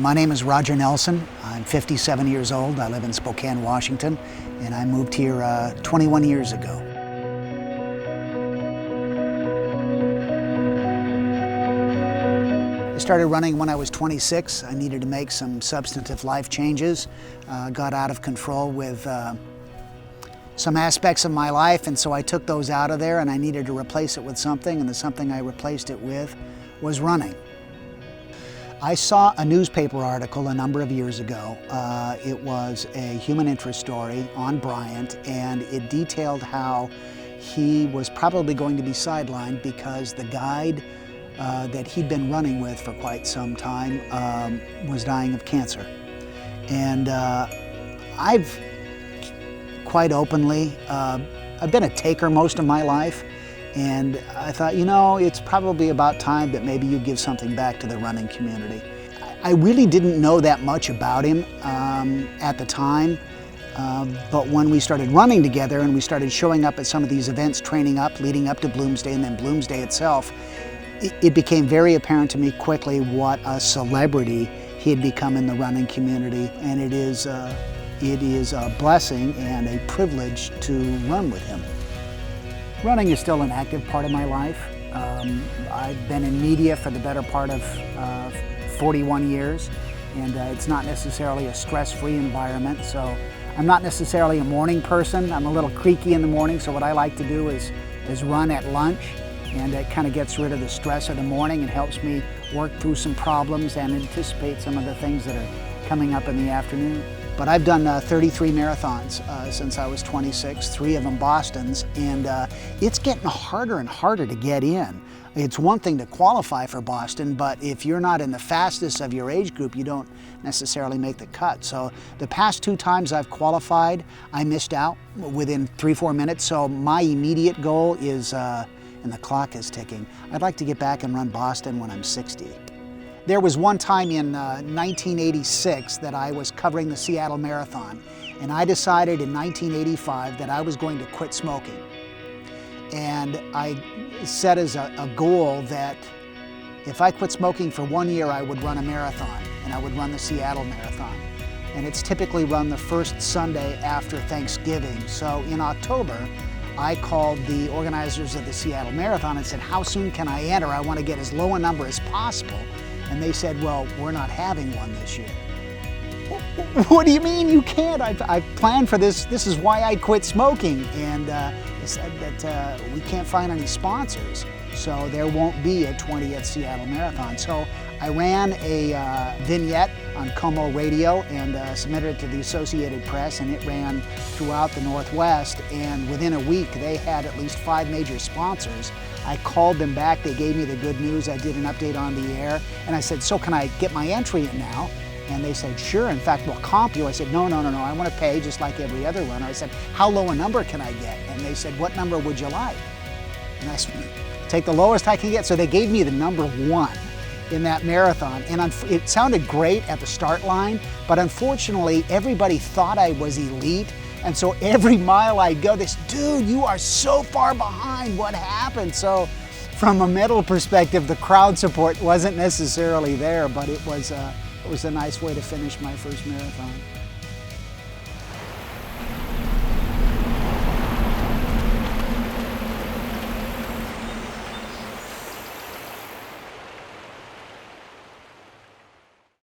My name is Roger Nelson. I'm 57 years old. I live in Spokane, Washington, and I moved here 21 years ago. I started running when I was 26. I needed to make some substantive life changes. Got out of control with some aspects of my life, and so I took those out of there, and I needed to replace it with something, and the something I replaced it with was running. I saw a newspaper article a number of years ago. It was a human interest story on Bryant, and it detailed how he was probably going to be sidelined because the guide that he'd been running with for quite some time was dying of cancer. And I've quite openly, I've been a taker most of my life, and I thought, you know, it's probably about time that maybe you give something back to the running community. I really didn't know that much about him at the time, but when we started running together and we started showing up at some of these events, training up, leading up to Bloomsday and then Bloomsday itself, it became very apparent to me quickly what a celebrity he had become in the running community, and it is a blessing and a privilege to run with him. Running is still an active part of my life. I've been in media for the better part of 41 years, and it's not necessarily a stress-free environment, so I'm not necessarily a morning person. I'm a little creaky in the morning, so what I like to do is run at lunch, and it kind of gets rid of the stress of the morning and helps me work through some problems and anticipate some of the things that are coming up in the afternoon. But I've done 33 marathons since I was 26, 3 of them Bostons, and it's getting harder and harder to get in. It's one thing to qualify for Boston, but if you're not in the fastest of your age group, you don't necessarily make the cut. So the past 2 times I've qualified, I missed out within 3-4 minutes, so my immediate goal is, and the clock is ticking, I'd like to get back and run Boston when I'm 60. There was one time in 1986 that I was covering the Seattle Marathon, and I decided in 1985 that I was going to quit smoking. And I set as a goal that if I quit smoking for 1 year, I would run a marathon, and I would run the Seattle Marathon. And it's typically run the first Sunday after Thanksgiving. So in October, I called the organizers of the Seattle Marathon and said, how soon can I enter? I want to get as low a number as possible. And they said, well, we're not having one this year. What do you mean you can't? I planned for this. This is why I quit smoking. And they said that we can't find any sponsors, so there won't be a 20th Seattle Marathon. So I ran a vignette on Como Radio and submitted it to the Associated Press, and it ran throughout the Northwest. And within a week, they had at least 5 major sponsors. I called them back, they gave me the good news, I did an update on the air, and I said, so can I get my entry in now? And they said, sure, in fact, we'll comp you. I said, no, I want to pay just like every other runner. I said, how low a number can I get? And they said, what number would you like? And I said, take the lowest I can get. So they gave me the number 1 in that marathon. And it sounded great at the start line, but unfortunately, everybody thought I was elite. And so every mile I'd go, they said, dude, you are so far behind, what happened? So from a medal perspective, the crowd support wasn't necessarily there, but it was a nice way to finish my first marathon.